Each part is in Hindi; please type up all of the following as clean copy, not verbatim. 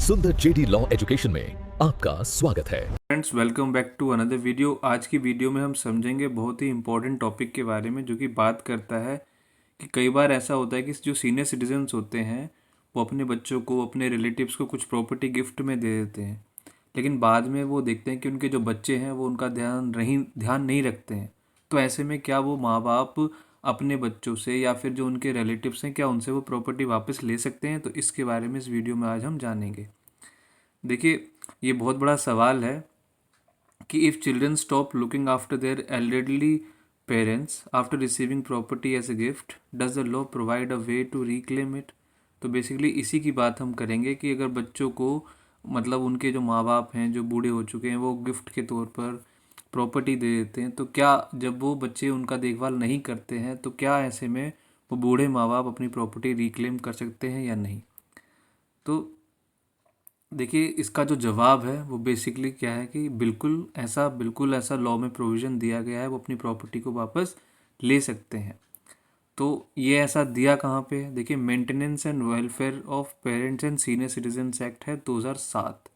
सुंदर जेडी लॉ एजुकेशन में आपका स्वागत है। Friends, welcome back to another video. आज की वीडियो में हम समझेंगे बहुत ही इंपॉर्टेंट टॉपिक के बारे में, जो कि बात करता है कि कई बार ऐसा होता है कि जो सीनियर सिटीजन्स होते हैं वो अपने बच्चों को, अपने रिलेटिव्स को कुछ प्रॉपर्टी गिफ्ट में दे देते हैं, लेकिन बाद में वो देखते हैं कि उनके जो बच्चे हैं वो उनका ध्यान नहीं रखते हैं। तो ऐसे में क्या वो माँ बाप अपने बच्चों से या फिर जो उनके रिलेटिव्स हैं, क्या उनसे वो प्रॉपर्टी वापस ले सकते हैं? तो इसके बारे में इस वीडियो में आज हम जानेंगे। देखिए, ये बहुत बड़ा सवाल है कि if children stop looking after their elderly parents after receiving property as a gift, does the law provide a way to reclaim it. तो बेसिकली इसी की बात हम करेंगे कि अगर बच्चों को, मतलब उनके जो माँ बाप हैं जो बूढ़े हो चुके हैं, वो गिफ्ट के तौर पर प्रॉपर्टी दे देते हैं, तो क्या जब वो बच्चे उनका देखभाल नहीं करते हैं तो क्या ऐसे में वो बूढ़े माँ बाप अपनी प्रॉपर्टी रिक्लेम कर सकते हैं या नहीं? तो देखिए, इसका जो जवाब है वो बेसिकली क्या है कि बिल्कुल ऐसा लॉ में प्रोविज़न दिया गया है, वो अपनी प्रॉपर्टी को वापस ले सकते हैं। तो ये ऐसा दिया कहाँ पे है? देखिए, maintenance and welfare of parents and senior citizens act है 2007।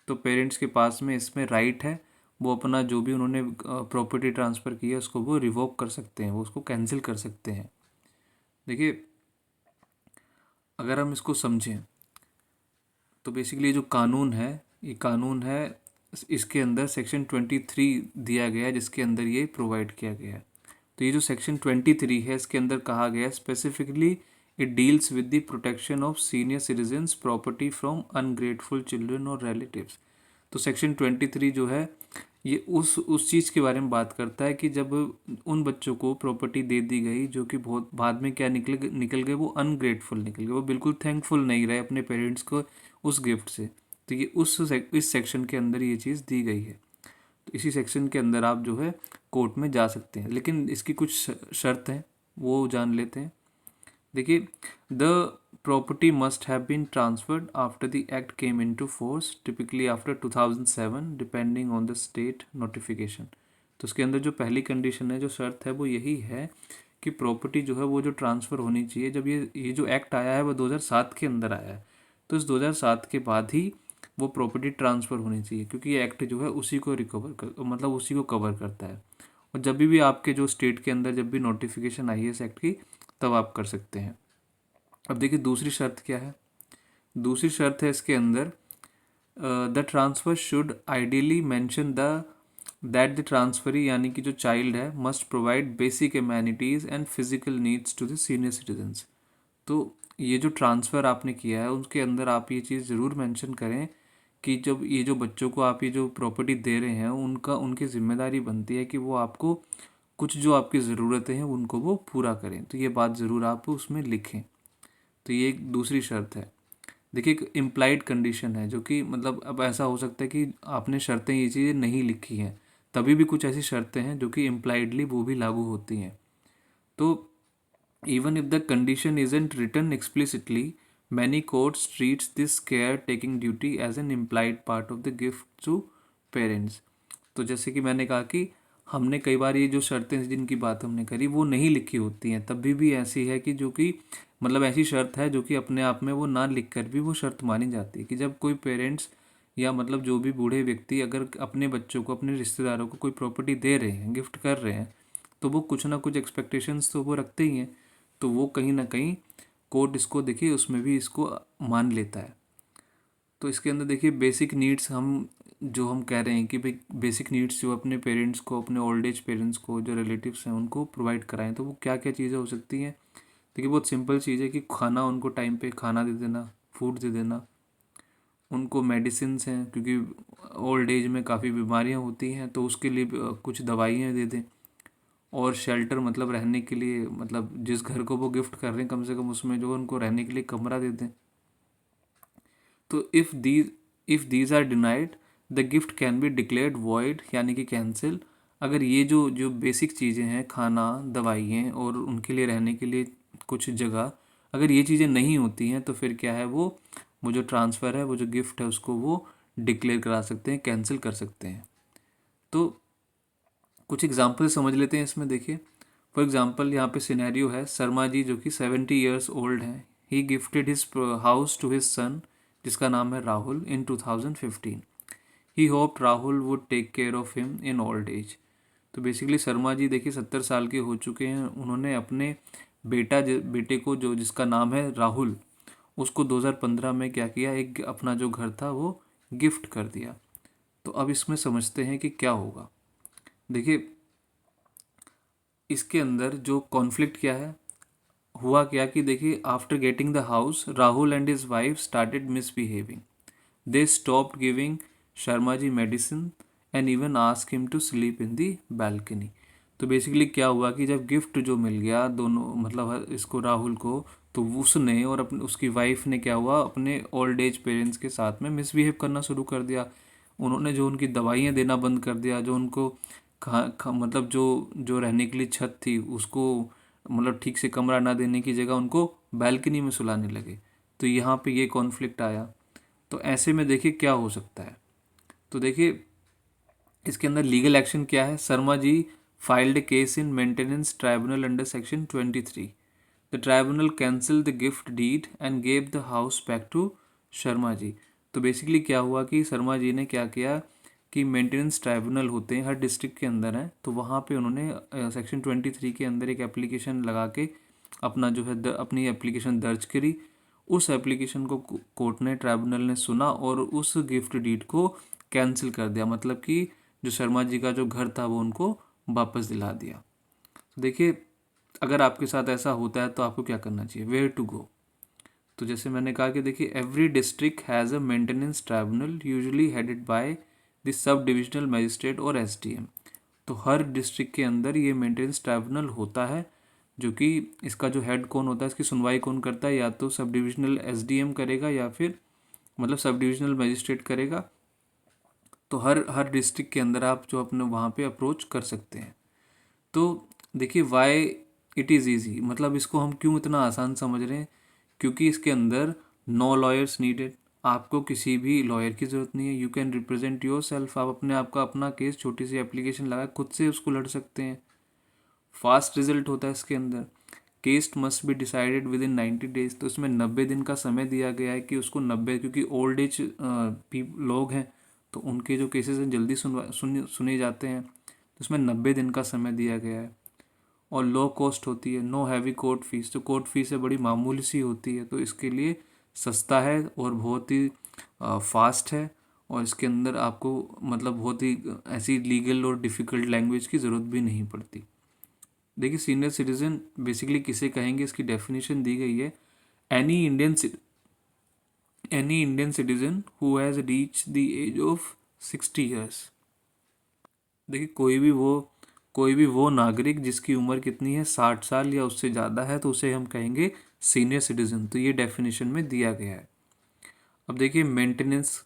तो पेरेंट्स के पास में इसमें राइट है, वो अपना जो भी उन्होंने प्रॉपर्टी ट्रांसफ़र की है उसको वो रिवोक कर सकते हैं, वो उसको कैंसिल कर सकते हैं। देखिए, अगर हम इसको समझें तो बेसिकली जो कानून है, ये कानून है, इसके अंदर सेक्शन 23 दिया गया है, जिसके अंदर ये प्रोवाइड किया गया है। तो ये जो सेक्शन 23 है, इसके अंदर कहा गया है specifically it deals with the protection of senior citizens property from ungrateful children और रिलेटिव्स। तो सेक्शन 23 जो है ये उस चीज़ के बारे में बात करता है कि जब उन बच्चों को प्रॉपर्टी दे दी गई जो कि बहुत बाद में क्या निकल गए, वो अनग्रेटफुल निकल गए, वो बिल्कुल थैंकफुल नहीं रहे अपने पेरेंट्स को उस गिफ्ट से। तो ये इस सेक्शन के अंदर ये चीज़ दी गई है। तो इसी सेक्शन के अंदर आप जो है कोर्ट में जा सकते हैं, लेकिन इसकी कुछ शर्त हैं, वो जान लेते हैं। देखिए, the property must have been transferred after the act came into force, typically after 2007, depending on the state notification. तो उसके अंदर जो पहली कंडीशन है, जो शर्त है, वो यही है कि प्रॉपर्टी जो है वो जो ट्रांसफ़र होनी चाहिए, जब ये जो एक्ट आया है वो 2007 के अंदर आया है, तो इस 2007 के बाद ही वो प्रॉपर्टी ट्रांसफ़र होनी चाहिए, क्योंकि ये एक्ट जो है उसी को उसी को कवर करता है। और जब भी आपके जो स्टेट के अंदर जब भी नोटिफिकेशन आई है इस एक्ट की, तब आप कर सकते हैं। अब देखिए, दूसरी शर्त क्या है? दूसरी शर्त है इसके अंदर, the transfer should ideally mention that the transferee, यानी कि जो चाइल्ड है, must provide basic amenities and physical needs to the senior citizens. तो ये जो ट्रांसफ़र आपने किया है उसके अंदर आप ये चीज़ ज़रूर मेंशन करें कि जब ये जो बच्चों को आप ये जो प्रॉपर्टी दे रहे हैं, उनकी जिम्मेदारी बनती है कि वो आपको कुछ जो आपकी ज़रूरतें हैं उनको वो पूरा करें। तो ये बात ज़रूर आप उसमें लिखें। तो ये एक दूसरी शर्त है। देखिए, एक इम्प्लाइड कंडीशन है, जो कि मतलब अब ऐसा हो सकता है कि आपने शर्तें ये चीज़ें नहीं लिखी हैं, तभी भी कुछ ऐसी शर्तें हैं जो कि इम्प्लाइडली वो भी लागू होती हैं। तो even if the condition isn't written explicitly, many courts treats this caretaking duty as an implied part of the gift to parents। तो जैसे कि मैंने कहा कि हमने कई बार ये जो शर्तें जिनकी बात हमने करी वो नहीं लिखी होती हैं, तभी भी ऐसी है कि जो कि मतलब ऐसी शर्त है जो कि अपने आप में वो ना लिख कर भी वो शर्त मानी जाती है कि जब कोई पेरेंट्स या मतलब जो भी बूढ़े व्यक्ति अगर अपने बच्चों को, अपने रिश्तेदारों को कोई प्रॉपर्टी दे रहे हैं, गिफ्ट कर रहे हैं, तो वो कुछ ना कुछ एक्सपेक्टेशंस तो वो रखते ही हैं। तो वो कहीं ना कहीं कोर्ट इसको, देखिए, उसमें भी इसको मान लेता है। तो इसके अंदर देखिए, बेसिक नीड्स हम कह रहे हैं कि भाई बेसिक नीड्स जो अपने पेरेंट्स को, अपने ओल्ड एज पेरेंट्स को, जो रिलेटिव्स हैं, उनको प्रोवाइड कराएं, तो वो क्या क्या चीज़ें हो सकती हैं? देखिए, बहुत सिंपल चीज़ है कि खाना, उनको टाइम पे खाना दे देना, फूड दे देना। उनको मेडिसिन्स हैं, क्योंकि ओल्ड एज में काफ़ी बीमारियां होती हैं, तो उसके लिए कुछ दवाइयाँ दे दें। और शेल्टर, मतलब रहने के लिए, मतलब जिस घर को वो गिफ्ट कर रहे हैं, कम से कम उसमें जो उनको रहने के लिए कमरा दे दें। तो if these are denied, the gift can be declared void, यानी कि कैंसिल। अगर ये जो जो बेसिक चीज़ें हैं, खाना, दवाइयाँ और उनके लिए रहने के लिए कुछ जगह, अगर ये चीज़ें नहीं होती हैं, तो फिर क्या है, वो जो ट्रांसफ़र है, वो जो गिफ्ट है, उसको वो डिक्लेयर करा सकते हैं, कैंसिल कर सकते हैं। तो कुछ एग्जाम्पल समझ लेते हैं इसमें। देखिए, फॉर एग्जाम्पल यहाँ पे सिनेरियो है, शर्मा जी जो कि 70 ईयर्स ओल्ड हैं, he gifted his house to his son जिसका नाम है Rahul, in 2015। He hoped Rahul would take care of him in old age. तो बेसिकली शर्मा जी देखिए 70 साल के हो चुके हैं, उन्होंने अपने बेटे को जो जिसका नाम है राहुल, उसको 2015 में क्या किया, एक अपना जो घर था वो गिफ्ट कर दिया। तो अब इसमें समझते हैं कि क्या होगा। देखिए इसके अंदर जो कॉन्फ्लिक्ट क्या है, हुआ क्या कि देखिए after getting the house Rahul and his wife started misbehaving. They stopped giving Sharma ji medicine and even ask him to sleep in the balcony. तो बेसिकली क्या हुआ कि जब गिफ्ट जो मिल गया दोनों मतलब इसको राहुल को, तो उसने और अपने उसकी वाइफ ने क्या हुआ अपने ओल्ड एज पेरेंट्स के साथ में मिसबिहेव करना शुरू कर दिया। उन्होंने जो उनकी दवाइयाँ देना बंद कर दिया, जो उनको मतलब जो जो रहने के लिए छत थी उसको मतलब ठीक से कमरा ना देने की जगह उनको बालकनी में सुलाने लगे। तो यहाँ पे ये कॉन्फ्लिक्ट आया। तो ऐसे में देखिए क्या हो सकता है। तो देखिए इसके अंदर लीगल एक्शन क्या है। Sharma ji filed case in maintenance tribunal under section 23। The tribunal cancel the gift deed and gave the house back to Sharma ji. तो बेसिकली क्या हुआ कि शर्मा जी ने क्या किया कि मेंटेनेंस ट्राइब्यूनल होते हैं हर डिस्ट्रिक्ट के अंदर हैं, तो वहाँ पे उन्होंने सेक्शन 23 के अंदर एक एप्लीकेशन लगा के अपना जो है अपनी एप्लीकेशन दर्ज करी। उस एप्लीकेशन को कोर्ट ने ट्राइब्यूनल ने सुना और उस गिफ्ट डीड को कैंसिल कर दिया, मतलब कि जो शर्मा जी का जो घर था वो उनको वापस दिला दिया। तो देखिए अगर आपके साथ ऐसा होता है तो आपको क्या करना चाहिए, वेयर टू गो। तो जैसे मैंने कहा कि देखिए every district has a maintenance tribunal usually headed by the sub divisional magistrate और एसडीएम। तो हर डिस्ट्रिक्ट के अंदर ये मेंटेनेंस ट्राइब्यूनल होता है, जो कि इसका जो हेड कौन होता है, इसकी सुनवाई कौन करता है, या तो सब डिविजनल एसडीएम करेगा या फिर मतलब सब डिविजनल मजिस्ट्रेट करेगा। तो हर हर डिस्ट्रिक्ट के अंदर आप जो अपने वहाँ पे अप्रोच कर सकते हैं। तो देखिए वाई इट इज़ ईजी, मतलब इसको हम क्यों इतना आसान समझ रहे हैं, क्योंकि इसके अंदर नो लॉयर्स नीडेड। आपको किसी भी लॉयर की ज़रूरत नहीं है। You can represent your self. आप अपने आप का अपना केस छोटी सी एप्लीकेशन लगा खुद से उसको लड़ सकते हैं। फास्ट रिजल्ट होता है इसके अंदर। Case must be decided with in 90 days. तो इसमें 90 दिन का समय दिया गया है कि उसको 90, क्योंकि ओल्ड एज लोग हैं तो उनके जो केसेस हैं जल्दी सुने जाते हैं, तो इसमें 90 दिन का समय दिया गया है। और लो कॉस्ट होती है, नो हैवी कोर्ट फीस। जो कोर्ट फीस है बड़ी मामूली सी होती है, तो इसके लिए सस्ता है और बहुत ही फास्ट है। और इसके अंदर आपको मतलब बहुत ही ऐसी लीगल और डिफ़िकल्ट लैंग्वेज की ज़रूरत भी नहीं पड़ती। देखिए सीनियर सिटीजन बेसिकली किसे कहेंगे, इसकी डेफिनेशन दी गई है, any Indian citizen who has reach the age of 60 years. देखिए कोई भी वो नागरिक जिसकी उम्र कितनी है 60 साल या उससे ज़्यादा है, तो उसे हम कहेंगे सीनियर सिटीजन। तो ये डेफिनेशन में दिया गया है। अब देखिए मेंटेनेंस,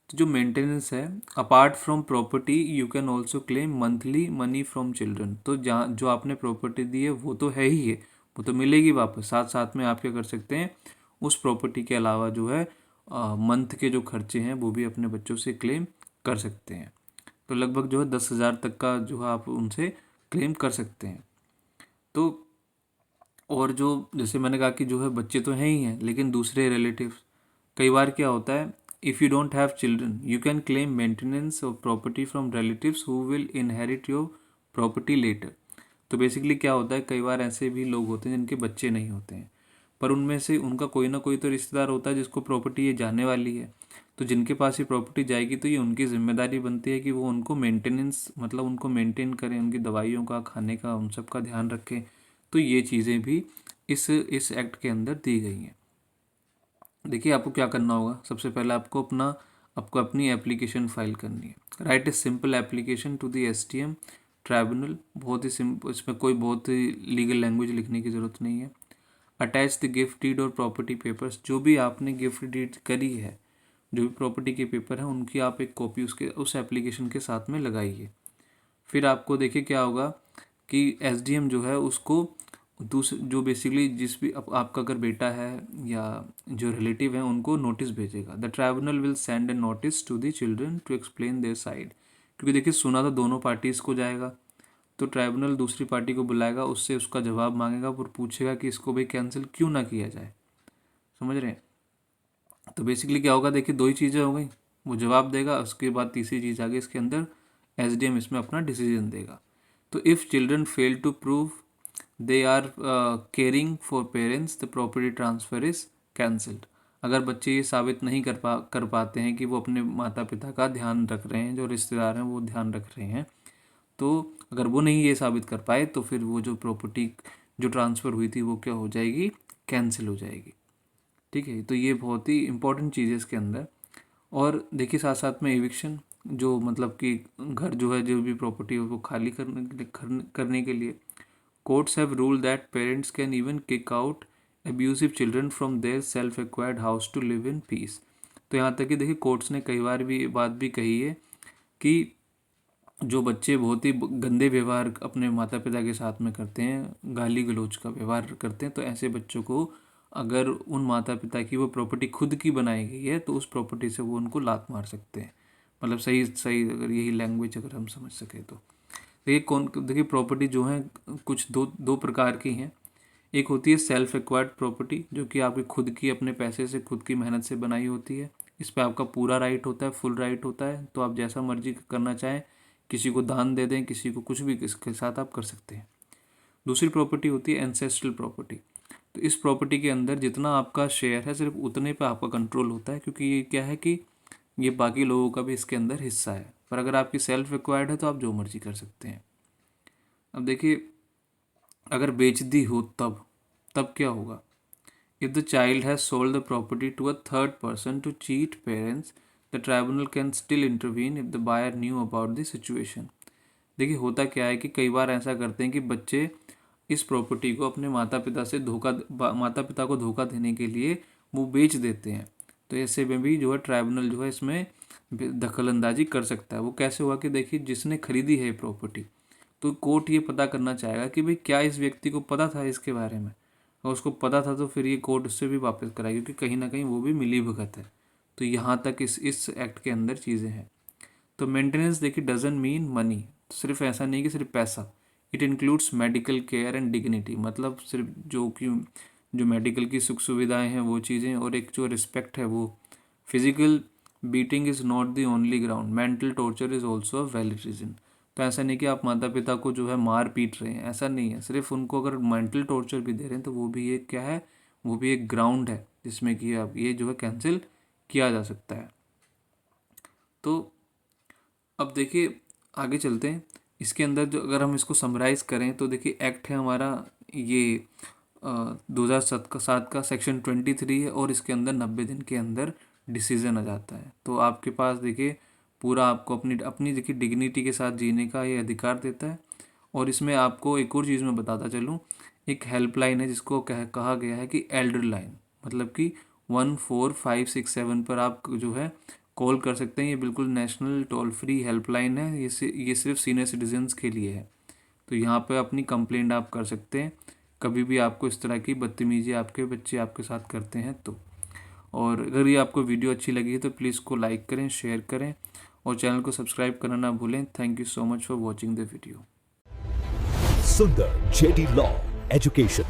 तो जो मेंटेनेंस है, apart from property you can also claim monthly money from children. तो जहाँ जो आपने प्रॉपर्टी दी है वो तो है ही है, वो तो मिलेगी वापस। साथ साथ में आप क्या कर सकते हैं, उस प्रॉपर्टी के अलावा जो है मंथ के जो खर्चे हैं वो भी अपने बच्चों से क्लेम कर सकते हैं। तो लगभग जो है 10,000 तक का जो है आप उनसे क्लेम कर सकते हैं। तो और जो जैसे मैंने कहा कि जो है बच्चे तो हैं ही हैं, लेकिन दूसरे रिलेटिव्स, कई बार क्या होता है, if you don't have children you can claim maintenance of property from relatives who will inherit your property later. तो बेसिकली क्या होता है, कई बार ऐसे भी लोग होते हैं जिनके बच्चे नहीं होते हैं, पर उनमें से उनका कोई ना कोई तो रिश्तेदार होता है जिसको प्रॉपर्टी ये जाने वाली है। तो जिनके पास ये प्रॉपर्टी जाएगी तो ये उनकी जिम्मेदारी बनती है कि वो उनको मेंटेनेंस मतलब उनको मेंटेन करें, उनकी दवाइयों का, खाने का, उन सब का ध्यान रखें। तो ये चीज़ें भी इस एक्ट के अंदर दी गई हैं। देखिए आपको क्या करना होगा, सबसे पहले आपको अपनी एप्लीकेशन फाइल करनी है। Write a simple application to the SDM tribunal. बहुत ही सिंपल, इसमें कोई बहुत ही लीगल लैंग्वेज लिखने की ज़रूरत नहीं है। अटैच द गिफ्ट डीड और प्रॉपर्टी पेपर्स। जो भी आपने गिफ्ट डीड करी है, जो भी प्रॉपर्टी के पेपर हैं, उनकी आप एक कॉपी उस एप्लीकेशन के साथ में लगाइए। फिर आपको देखिए क्या होगा कि एसडीएम जो है उसको जो बेसिकली जिस भी आपका अगर बेटा है या जो रिलेटिव है उनको नोटिस भेजेगा। The tribunal will send a notice to the children to explain their side. क्योंकि देखिए सुना तो दोनों पार्टीज़ को जाएगा, तो ट्राइब्यूनल दूसरी पार्टी को बुलाएगा, उससे उसका जवाब मांगेगा और पूछेगा कि इसको भाई कैंसिल क्यों ना किया जाए। समझ रहे हैं। तो बेसिकली क्या होगा, देखिए 2 ही चीज़ें हो गई, वो जवाब देगा, उसके बाद तीसरी चीज़ आ गई इसके अंदर, एसडीएम इसमें अपना डिसीजन देगा। तो if children fail to prove they are caring for parents the property transfer is cancelled. अगर बच्चे ये साबित नहीं कर पाते हैं कि वो अपने माता पिता का ध्यान रख रहे हैं, जो रिश्तेदार हैं वो ध्यान रख रहे हैं, तो अगर वो नहीं ये साबित कर पाए तो फिर वो जो प्रॉपर्टी जो ट्रांसफ़र हुई थी वो क्या हो जाएगी, कैंसिल हो जाएगी। ठीक है, तो ये बहुत ही इंपॉर्टेंट चीज़ है इसके अंदर। और देखिए साथ साथ में एविक्शन, जो मतलब कि घर जो है, जो भी प्रॉपर्टी है वो खाली करने के लिए courts have rule that parents can even kick out abusive children from their self acquired house to live in peace. तो यहाँ तक कि देखिए कोर्ट्स ने कई बार भी बात भी कही है कि जो बच्चे बहुत ही गंदे व्यवहार अपने माता पिता के साथ में करते हैं, गाली गलौज का व्यवहार करते हैं, तो ऐसे बच्चों को अगर उन माता पिता की वो प्रॉपर्टी खुद की बनाई गई है तो उस प्रॉपर्टी से वो उनको लात मार सकते हैं। मतलब सही सही अगर यही लैंग्वेज अगर हम समझ सकें तो देखिए प्रॉपर्टी जो है कुछ दो प्रकार की हैं। एक होती है सेल्फ एक्वायर्ड प्रॉपर्टी, जो कि आपकी खुद की अपने पैसे से खुद की मेहनत से बनाई होती है। इस पर आपका पूरा राइट होता है, फुल राइट होता है, तो आप जैसा मर्जी करना चाहें, किसी को दान दे दें, किसी को कुछ भी इसके साथ आप कर सकते हैं। दूसरी प्रॉपर्टी होती है एंसेस्ट्रल प्रॉपर्टी। तो इस प्रॉपर्टी के अंदर जितना आपका शेयर है सिर्फ उतने पे आपका कंट्रोल होता है, क्योंकि ये क्या है कि ये बाकी लोगों का भी इसके अंदर हिस्सा है। पर अगर आपकी सेल्फ एक्वायर्ड है तो आप जो मर्जी कर सकते हैं। अब देखिए अगर बेच दी हो तब क्या होगा। If the child has sold the property to a third person to cheat parents, the tribunal can still intervene if the buyer knew about the situation. देखिए होता क्या है कि कई बार ऐसा करते हैं कि बच्चे इस प्रॉपर्टी को अपने माता पिता को धोखा देने के लिए वो बेच देते हैं। तो ऐसे में भी जो है ट्राइब्यूनल जो है इसमें दखलंदाजी कर सकता है। वो कैसे हुआ कि देखिए जिसने खरीदी है प्रॉपर्टी, तो कोर्ट ये पता करना चाहेगा कि भाई क्या इस व्यक्ति को पता था इसके बारे में। अगर उसको पता था तो फिर ये कोर्ट उससे भी वापस कराएगी, क्योंकि कहीं ना कहीं वो भी मिली भगत है। तो यहाँ तक इस एक्ट के अंदर चीज़ें हैं। तो मेंटेनेंस देखिए डजंट मीन मनी, सिर्फ ऐसा नहीं कि सिर्फ पैसा। It includes medical care and dignity, मतलब सिर्फ जो मेडिकल की सुख सुविधाएं हैं वो चीज़ें, और एक जो रिस्पेक्ट है वो। Physical beating is not the only ground, mental torture is also a valid reason. तो ऐसा नहीं कि आप माता पिता को जो है मार पीट रहे हैं, ऐसा नहीं है। सिर्फ उनको अगर मेंटल टॉर्चर भी दे रहे हैं तो वो भी एक क्या है, वो भी एक ग्राउंड है जिसमें कि आप ये जो है कैंसिल किया जा सकता है। तो अब देखिए आगे चलते हैं। इसके अंदर जो अगर हम इसको समराइज़ करें तो देखिए एक्ट है हमारा ये 2007 का सेक्शन 23 है, और इसके अंदर 90 दिन के अंदर डिसीज़न आ जाता है। तो आपके पास देखिए पूरा आपको अपनी देखिए डिग्निटी के साथ जीने का ये अधिकार देता है। और इसमें आपको एक और चीज़ मैं बताता चलूँ, एक हेल्पलाइन है जिसको कहा गया है कि एल्डर लाइन, मतलब कि 14567 पर आप जो है कॉल कर सकते हैं। ये बिल्कुल नेशनल टोल फ्री हेल्पलाइन है। ये सिर्फ सीनियर सिटीजन्स के लिए है। तो यहाँ पे अपनी कंप्लेंट आप कर सकते हैं कभी भी आपको इस तरह की बदतमीजी आपके बच्चे आपके साथ करते हैं तो। और अगर ये आपको वीडियो अच्छी लगी है तो प्लीज़ को लाइक करें, शेयर करें और चैनल को सब्सक्राइब करना ना भूलें। Thank you so much for watching the video. सुंदर जेडी लॉ एजुकेशन